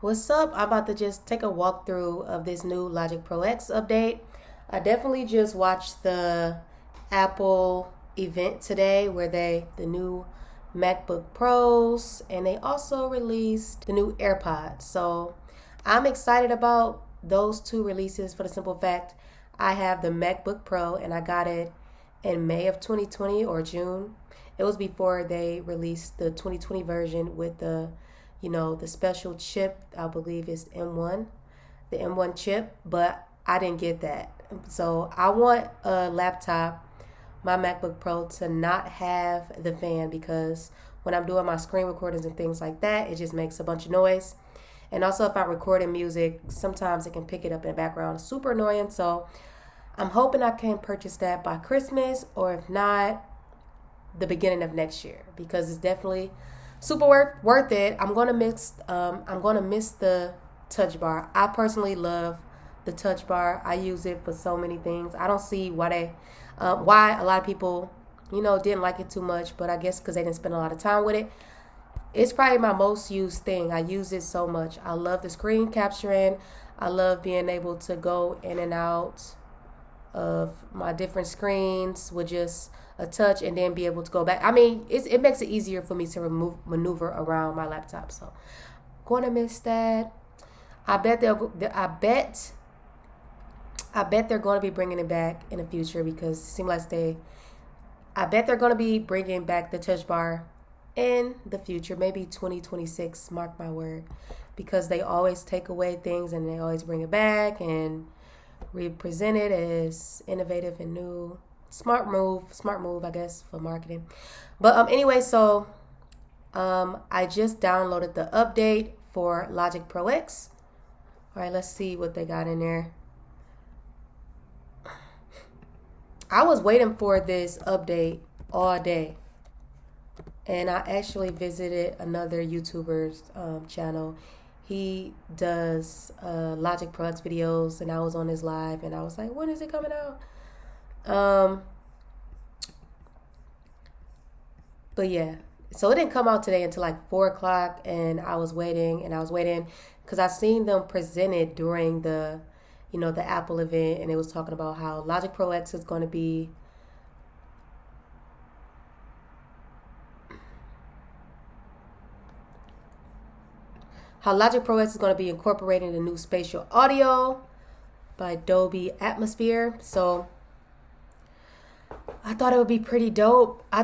What's up? I'm about to just take a walkthrough of this new Logic Pro X update. I definitely just watched the Apple event today where the new MacBook Pros, and they also released the new AirPods. So I'm excited about those two releases for the simple fact I have the MacBook Pro and I got it in May of 2020 or June. It was before they released the 2020 version with the special chip. I believe is M1, the M1 chip, but I didn't get that. So I want a laptop, my MacBook Pro, to not have the fan, because when I'm doing my screen recordings and things like that, it just makes a bunch of noise. And also if I'm recording music, sometimes it can pick it up in the background. It's super annoying. So I'm hoping I can purchase that by Christmas, or if not, the beginning of next year, because it's definitely super worth it. I'm gonna miss the touch bar. I personally love the touch bar. I use it for so many things. I don't see why a lot of people didn't like it too much, but I guess because they didn't spend a lot of time with it. It's probably my most used thing. I use it so much. I love the screen capturing. I love being able to go in and out of my different screens with just a touch and then be able to go back. I mean, it makes it easier for me to maneuver around my laptop. So gonna miss that. I bet they're going to be bringing it back in the future, because it seems like I bet they're going to be bringing back the touch bar in the future, maybe 2026, mark my word, because they always take away things and they always bring it back and represent it as innovative and new. Smart move, I guess, for marketing. But anyway, so I just downloaded the update for Logic Pro X. All right, let's see what they got in there. I was waiting for this update all day, and I actually visited another YouTuber's channel. He does Logic Pro X videos, and I was on his live, and I was like, when is it coming out? But yeah, so it didn't come out today until like 4 o'clock, and I was waiting because I seen them presented during the Apple event, and it was talking about how Logic Pro X is going to be incorporating the new spatial audio by Dolby Atmosphere. So I thought it would be pretty dope. I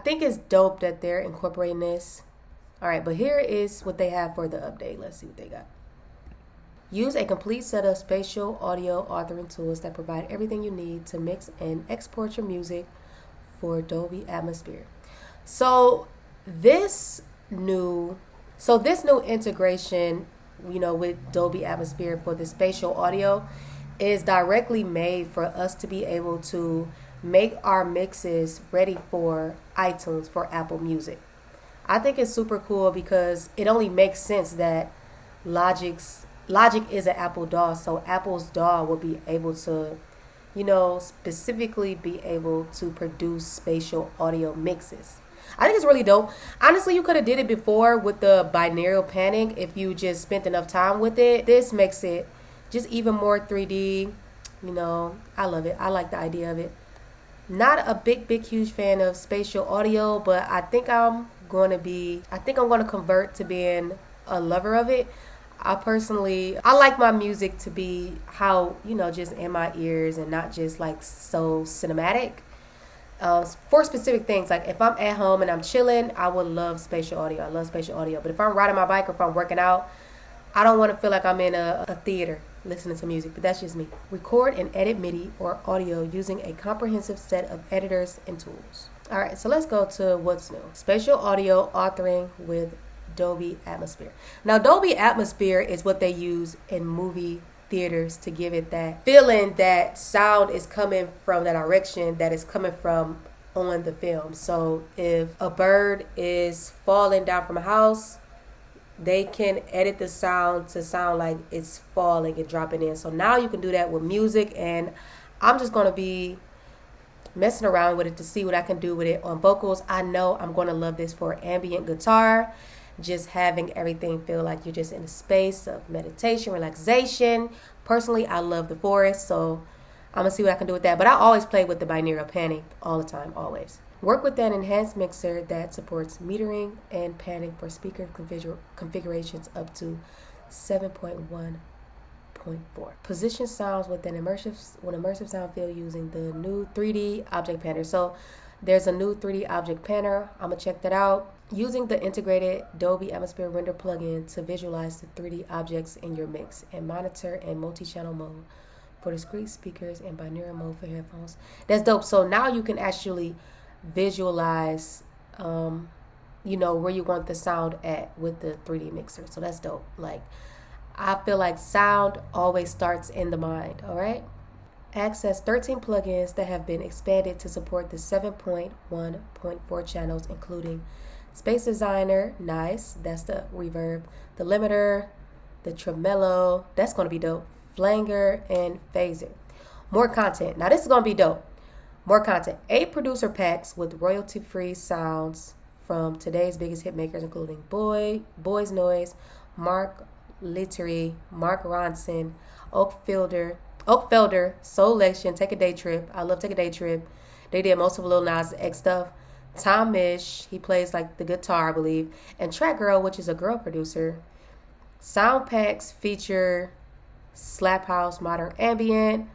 think it's dope that they're incorporating this. All right, but here is what they have for the update. Let's see what they got. Use a complete set of spatial audio authoring tools that provide everything you need to mix and export your music for Dolby Atmosphere. So this new integration, with Dolby Atmosphere for the spatial audio, is directly made for us to be able to make our mixes ready for iTunes, for Apple Music. I think it's super cool because it only makes sense that Logic is an Apple DAW, so Apple's DAW will be able to, specifically be able to produce spatial audio mixes. I think it's really dope. Honestly, you could have did it before with the binaural panning if you just spent enough time with it. This makes it just even more 3D. I love it. I like the idea of it. Not a huge fan of spatial audio, but I think I'm going to convert to being a lover of it. I like my music to be how, just in my ears and not just like so cinematic. For specific things, like if I'm at home and I'm chilling, I would love spatial audio. I love spatial audio. But if I'm riding my bike or if I'm working out, I don't want to feel like I'm in a theater listening to music, but that's just me. Record and edit MIDI or audio using a comprehensive set of editors and tools. All right, so let's go to what's new. Spatial audio authoring with Dolby Atmosphere. Now, Dolby Atmosphere is what they use in movie theaters to give it that feeling that sound is coming from that direction that is coming from on the film. So if a bird is falling down from a house, they can edit the sound to sound like it's falling and dropping in. So now you can do that with music, and I'm just going to be messing around with it to see what I can do with it on vocals. I know I'm going to love this for ambient guitar. just having everything feel like you're just in a space of meditation, relaxation. Personally, I love the forest, so I'm gonna see what I can do with that. But I always play with the binaural panning all the time, always. Work with an enhanced mixer that supports metering and panning for speaker configurations up to 7.1.4. Position sounds with an immersive sound field using the new 3D object panner. So there's a new 3D object panner. I'm gonna check that out. Using the integrated Dolby Atmosphere render plugin to visualize the 3D objects in your mix and monitor in multi-channel mode for discrete speakers and binaural mode for headphones. That's dope. So now you can actually visualize, where you want the sound at with the 3D mixer. So that's dope. Like, I feel like sound always starts in the mind, all right? Access 13 plugins that have been expanded to support the 7.1.4 channels, including Space Designer, nice, that's the reverb, the limiter, the tremolo, that's going to be dope, flanger, and phaser. More content. Now this is going to be dope. More content. 8 producer packs with royalty-free sounds from today's biggest hit makers, including Boys Noise, Mark Littery, Mark Ronson, Oakfelder, Soul Lection, Take a Day Trip. I love Take a Day Trip. They did most of Lil Nas X stuff. Tom Mish, he plays like the guitar, I believe. And Track Girl, which is a girl producer. Sound packs feature Slap House, Modern Ambient,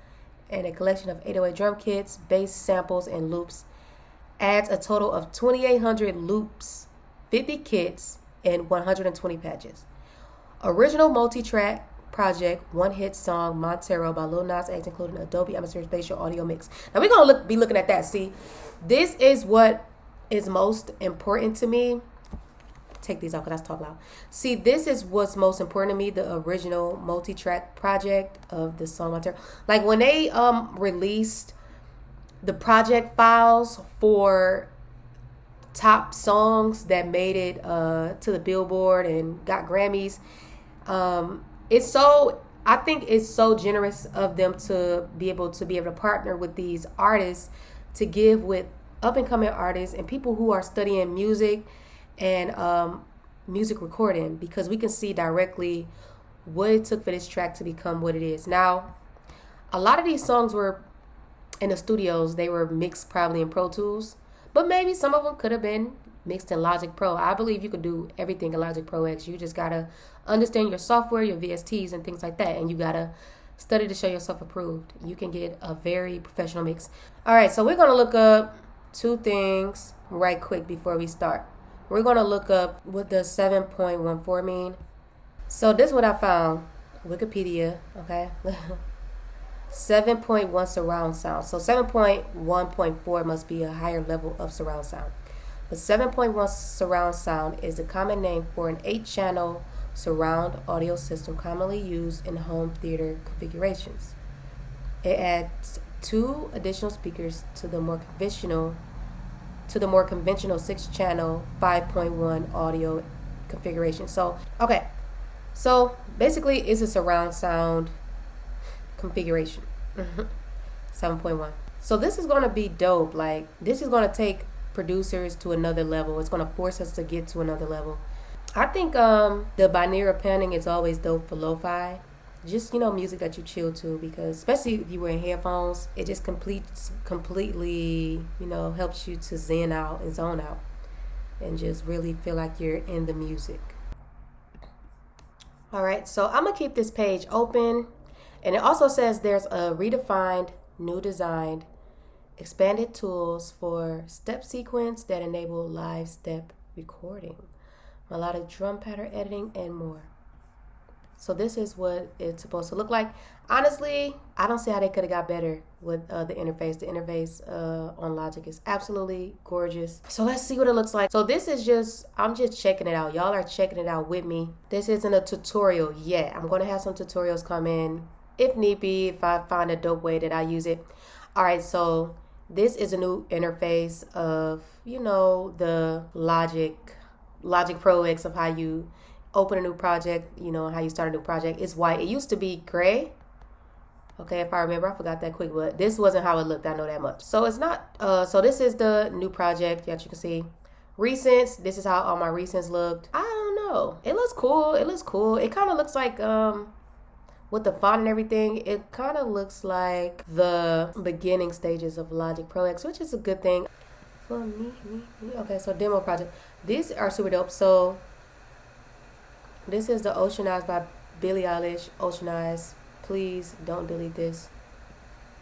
and a collection of 808 drum kits, bass samples, and loops. Adds a total of 2,800 loops, 50 kits, and 120 patches. Original multi-track project, one-hit song, Montero by Lil Nas X, including Adobe Atmosphere Spatial audio mix. Now we're going to be looking at that. See, this is what is most important to me. Take these off because that's talk loud. See, this is what's most important to me, the original multi-track project of the song Montero. Like when they released the project files for top songs that made it to the Billboard and got Grammys, I think it's so generous of them to be able to partner with these artists to give with up and coming artists and people who are studying music and music recording, because we can see directly what it took for this track to become what it is. Now, a lot of these songs were in the studios, they were mixed probably in Pro Tools, but maybe some of them could have been mixed in logicpro. I believe you can do everything in logicpro X. You just gotta understand your software, your VSTs and things like that, and you gotta study to show yourself approved. You can get a very professional mix. All right, so we're gonna look up 2 things right quick before we start. We're gonna look up what does 7.14 mean. So this is what I found, Wikipedia, okay? 7.1 surround sound. So 7.1.4 must be a higher level of surround sound. But 7.1 surround sound is a common name for an 8-channel surround audio system commonly used in home theater configurations. It adds 2 additional speakers to the more conventional 6-channel 5.1 audio configuration. So basically it's a surround sound configuration. 7.1. So this is going to be dope. Like, this is going to take producers to another level. It's going to force us to get to another level. I think the binaural panning is always dope for lo-fi. Just, music that you chill to, because especially if you wear headphones, it just completely, helps you to zen out and zone out and just really feel like you're in the music. All right, so I'm going to keep this page open. And it also says there's a redefined, new designed, expanded tools for step sequence that enable live step recording, melodic drum pattern editing, and more. So this is what it's supposed to look like. Honestly, I don't see how they could have got better with the interface. The interface on Logic is absolutely gorgeous. So let's see what it looks like. So this is I'm just checking it out. Y'all are checking it out with me. This isn't a tutorial yet. I'm going to have some tutorials come in if need be, if I find a dope way that I use it. All right, so this is a new interface of, the Logic Pro X, of how you open a new project, how you start a new project. It's white. It used to be gray. Okay, if I remember, I forgot that quick, but this wasn't how it looked. I know that much. So it's not, so this is the new project that you can see. Recents, this is how all my recents looked. I don't know. It looks cool. It looks cool. It kind of looks like with the font and everything, it kind of looks like the beginning stages of Logic Pro X, which is a good thing. For me. Okay, so demo project. These are super dope. So this is the Ocean Eyes by Billie Eilish. Ocean Eyes. Please don't delete this.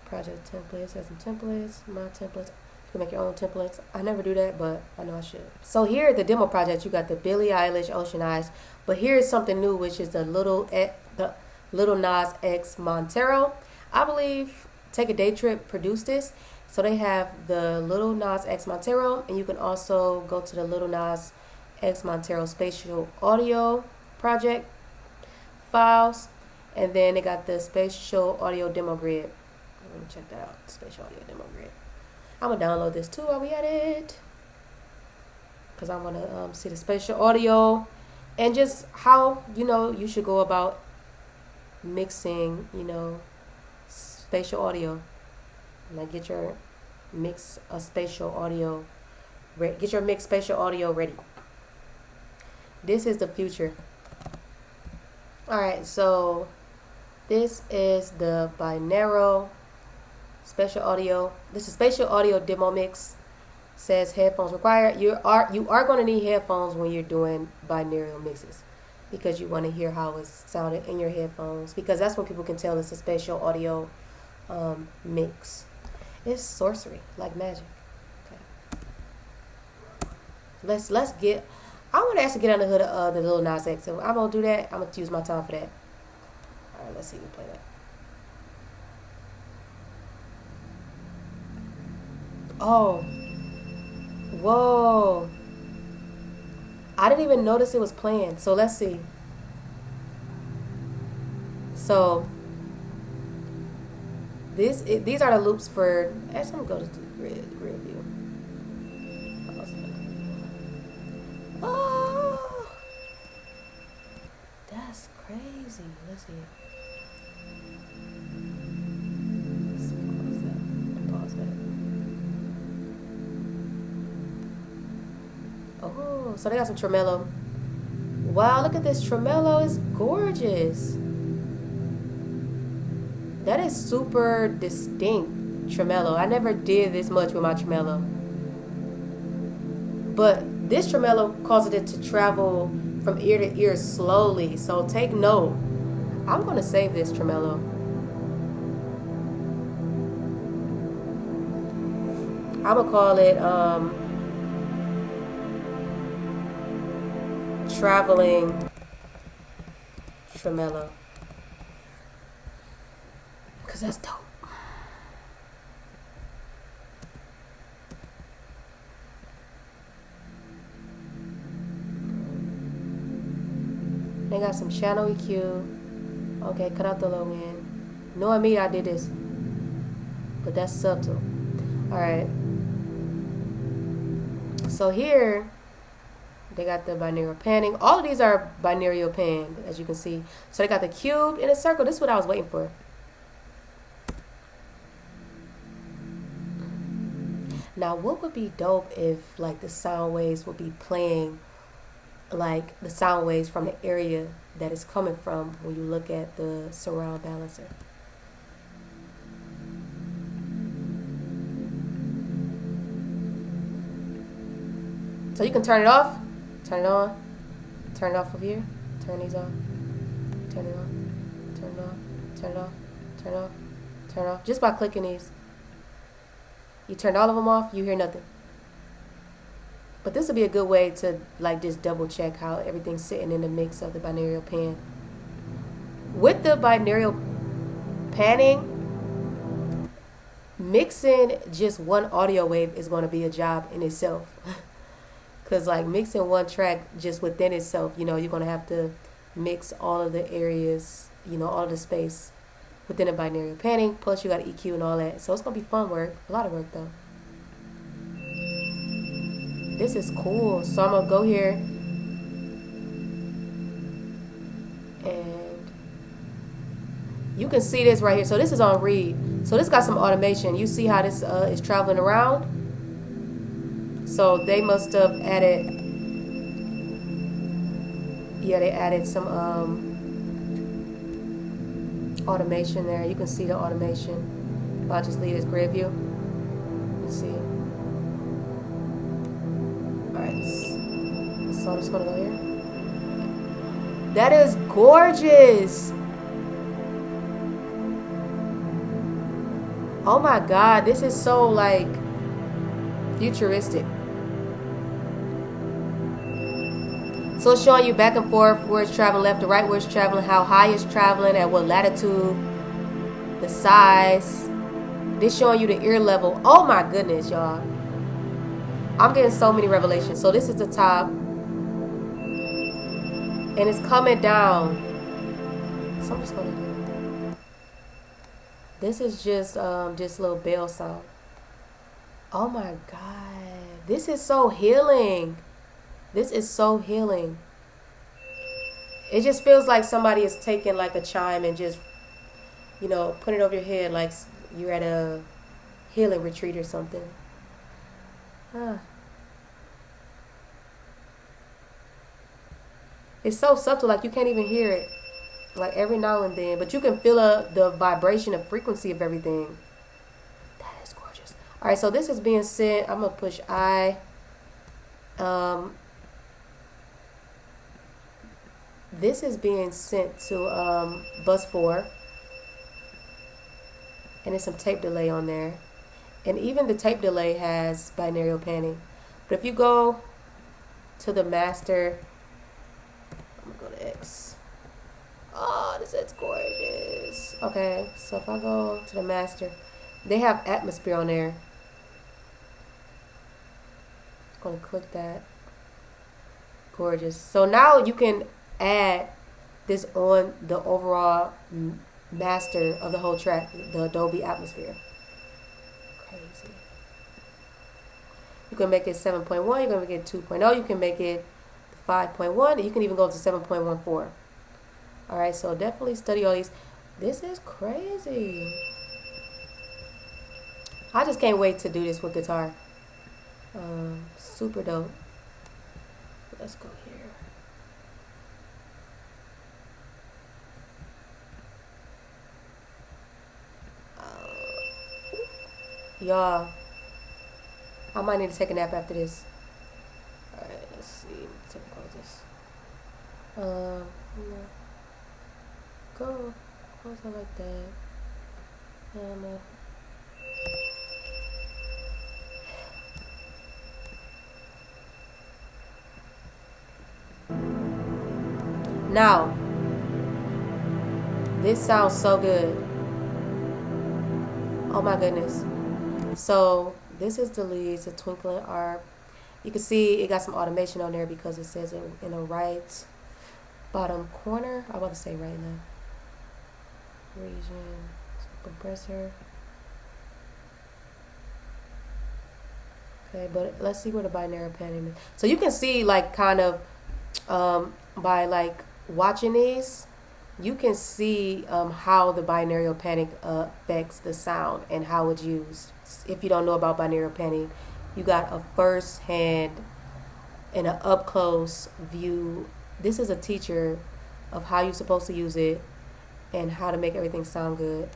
Project templates. Has some templates. My templates. You can make your own templates. I never do that, but I know I should. So here at the demo project, you got the Billie Eilish Ocean Eyes. But here's something new, which is the Little Nas X Montero. I believe Take a Day Trip produced this. So they have the Little Nas X Montero, and you can also go to the Little Nas X Montero Spatial Audio project files, and then they got the Spatial Audio Demo Grid. Let me check that out. Spatial Audio Demo Grid. I'm gonna download this too while we at it, because I want to see the spatial audio and just how you should go about mixing spatial audio. Like get your mix spatial audio ready. This is the future. All right, so this is the binaural spatial audio. This is spatial audio demo mix. Says headphones required. You are going to need headphones when you're doing binaural mixes, because you want to hear how it's sounded in your headphones, because that's when people can tell it's a spatial audio mix. It's sorcery, like magic. Okay. Let's get. I want to actually get under the hood of the Lil Nas X. So I'm gonna do that. I'm gonna use my time for that. All right, let's see who play that. Oh, whoa! I didn't even notice it was playing. So let's see. So these are the loops for. Actually, I'm gonna go to the grid view. Oh, that's crazy. Let's see. Let's pause that. Oh, so they got some tremolo. Wow, look at this tremolo. It's gorgeous. That is super distinct tremolo. I never did this much with my tremolo. But this tremolo causes it to travel from ear to ear slowly. So take note. I'm going to save this tremolo. I'm going to call it traveling tremolo. Because that's dope. They got some channel EQ. Okay, cut out the low end. Knowing me, I did this. But that's subtle. Alright. So here, they got the binaural panning. All of these are binaural pan, as you can see. So they got the cube in a circle. This is what I was waiting for. Now, what would be dope if, like, the sound waves would be playing, like, the sound waves from the area that it's coming from when you look at the surround balancer. So you can turn it off, turn it on, turn it off over here, turn these off, turn it on, turn it off, turn it off, turn it off, turn it off, just by clicking these. You turned all of them off, you hear nothing. But this would be a good way to like just double check how everything's sitting in the mix of the binaural pan. With the binaural panning, mixing just one audio wave is going to be a job in itself. Because like mixing one track just within itself, you're going to have to mix all of the areas, all of the space within a binaural panning, plus you got EQ and all that. So it's going to be fun work. A lot of work, though. This is cool. So I'm going to go here. And you can see this right here. So this is on read. So this got some automation. You see how this is traveling around? So they must have added Yeah, they added some automation there. You can see the automation. I'll just leave this grid view. Let's see. Alright, so I'm just gonna go here. That is gorgeous. Oh my god, this is so like futuristic. So it's showing you back and forth where it's traveling, left to right, where it's traveling, how high it's traveling, at what latitude, the size. This showing you the ear level. Oh my goodness, y'all. I'm getting so many revelations. So this is the top. And it's coming down. So I'm just gonna do it. This is just little bell sound. Oh my god. This is so healing. This is so healing. It just feels like somebody is taking like a chime and just, you know, putting it over your head like you're at a healing retreat or something. It's so subtle, like you can't even hear it. Like every now and then. But you can feel the vibration, the frequency of everything. That is gorgeous. Alright, so this is being sent. I'm going to push I. This is being sent to bus 4. And there's some tape delay on there. And even the tape delay has binaural panning. But if you go to the master, I'm going to go to X. Oh, this is gorgeous. Okay, so if I go to the master, they have atmosphere on there. I'm going to click that. Gorgeous. So now you can add this on the overall master of the whole track, the Dolby atmosphere. Crazy. You can make it 7.1, you can make it 2.0, you can make it 5.1, you can even go up to 7.14. Alright, so definitely study all these. This is crazy. I just can't wait to do this with guitar. Super dope. Let's go here. Y'all, I might need to take a nap after this. Alright, let's see. Let's take a pause this. Go. Close it like that. And now, this sounds so good. Oh my goodness. So this is the leads, the twinkling arc. You can see it got some automation on there because it says it in the right bottom corner. I'm about to say right now. Region, compressor. Okay, but let's see where the binaural panning is. So you can see like kind of by like watching these, you can see how the binaural panning affects the sound and how it's used. If you don't know about binaural panning, you got a first hand and an up close view. This is a teacher of how you're supposed to use it and how to make everything sound good.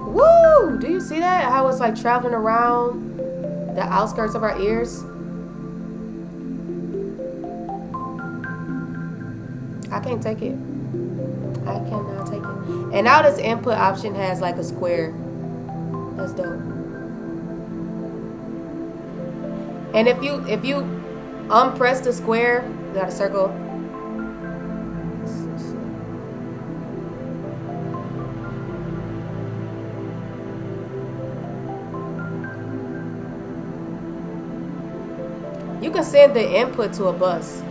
Woo! Do you see that? How it's like traveling around the outskirts of our ears? I can't take it. I cannot take it. And now this input option has like a square. That's dope. And if you unpress the square, you got a circle. You can send the input to a bus.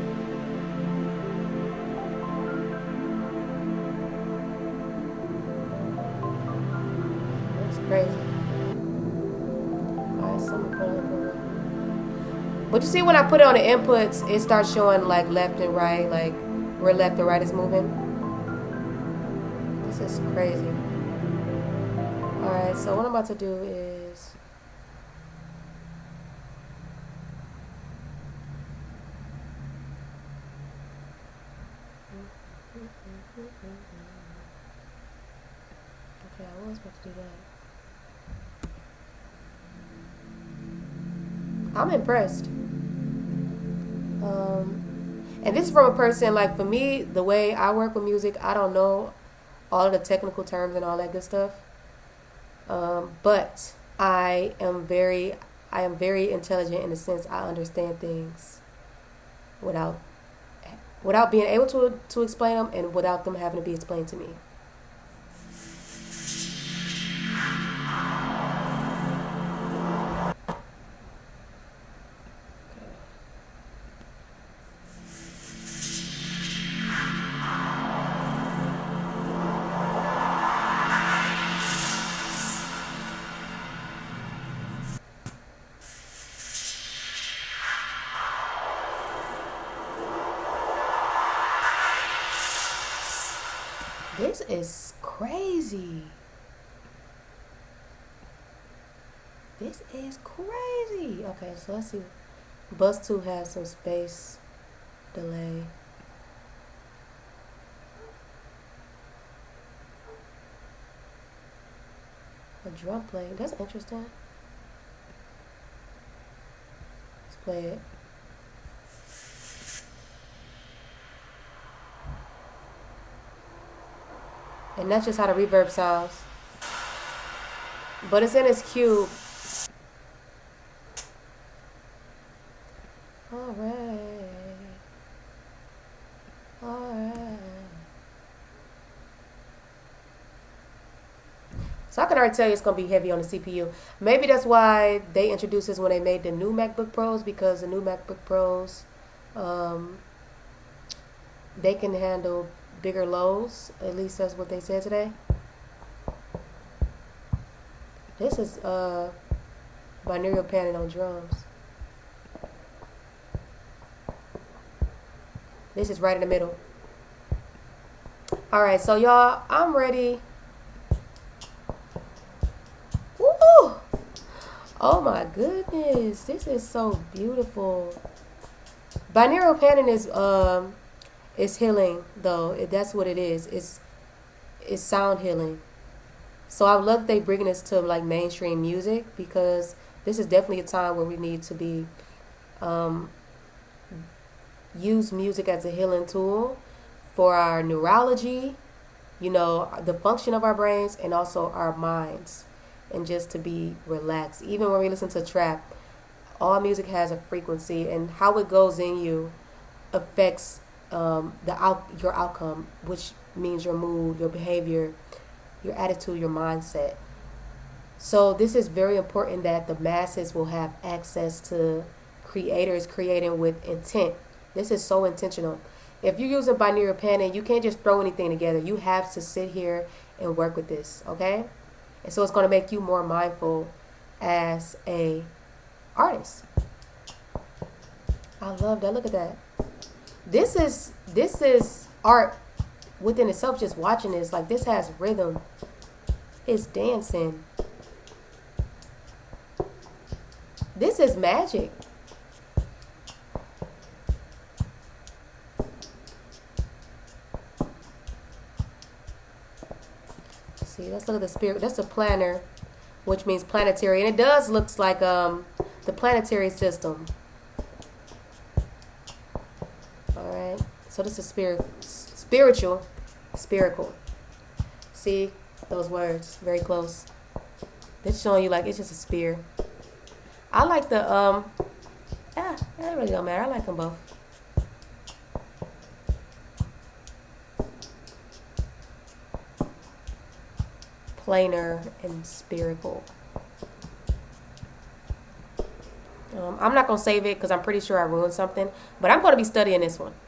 That's crazy. Alright, so I'm gonna put it But you see, when I put it on the inputs, it starts showing like left and right, like where left and right is moving. This is crazy. Alright, so what I'm about to do is okay, I was about to do that. I'm impressed. And this is from a person, like, for me, the way I work with music, I don't know all of the technical terms and all that good stuff. But I am very intelligent in the sense I understand things without being able to explain them and without them having to be explained to me. This is crazy. This is crazy. Okay, so let's see. Bus 2 has some space delay. A drum plate. That's interesting. Let's play it. And that's just how the reverb sounds. But it's in its cube. Alright. So I can already tell you it's going to be heavy on the CPU. Maybe that's why they introduced this when they made the new MacBook Pros, because the new MacBook Pros, they can handle bigger lows. At least that's what they said today. This is binaural panning on drums. This is right in the middle. Alright, so y'all, I'm ready. Woo! Oh my goodness. This is so beautiful. Binaural panning is healing, though. That's what it is. It's sound healing. So I love that they bringing this to like mainstream music, because this is definitely a time where we need to be use music as a healing tool for our neurology, you know, the function of our brains and also our minds, and just to be relaxed. Even when we listen to trap, all music has a frequency, and how it goes in you affects your outcome, which means your mood, your behavior, your attitude, your mindset. So this is very important that the masses will have access to creators creating with intent. This is so intentional. If you're using binaural panning, you can't just throw anything together. You have to sit here and work with this, okay? And so it's going to make you more mindful as a artist. I love that. Look at that. This is art within itself. Just watching this, like, this has rhythm. It's dancing. This is magic. See, let's look at the spirit. That's a planner, which means planetary, and it does looks like the planetary system. All right, so this is spiritual. See those words very close. It's showing you like it's just a spear. I like the that really don't matter. I like them both. Planar and spherical. I'm not going to save it because I'm pretty sure I ruined something, but I'm going to be studying this one.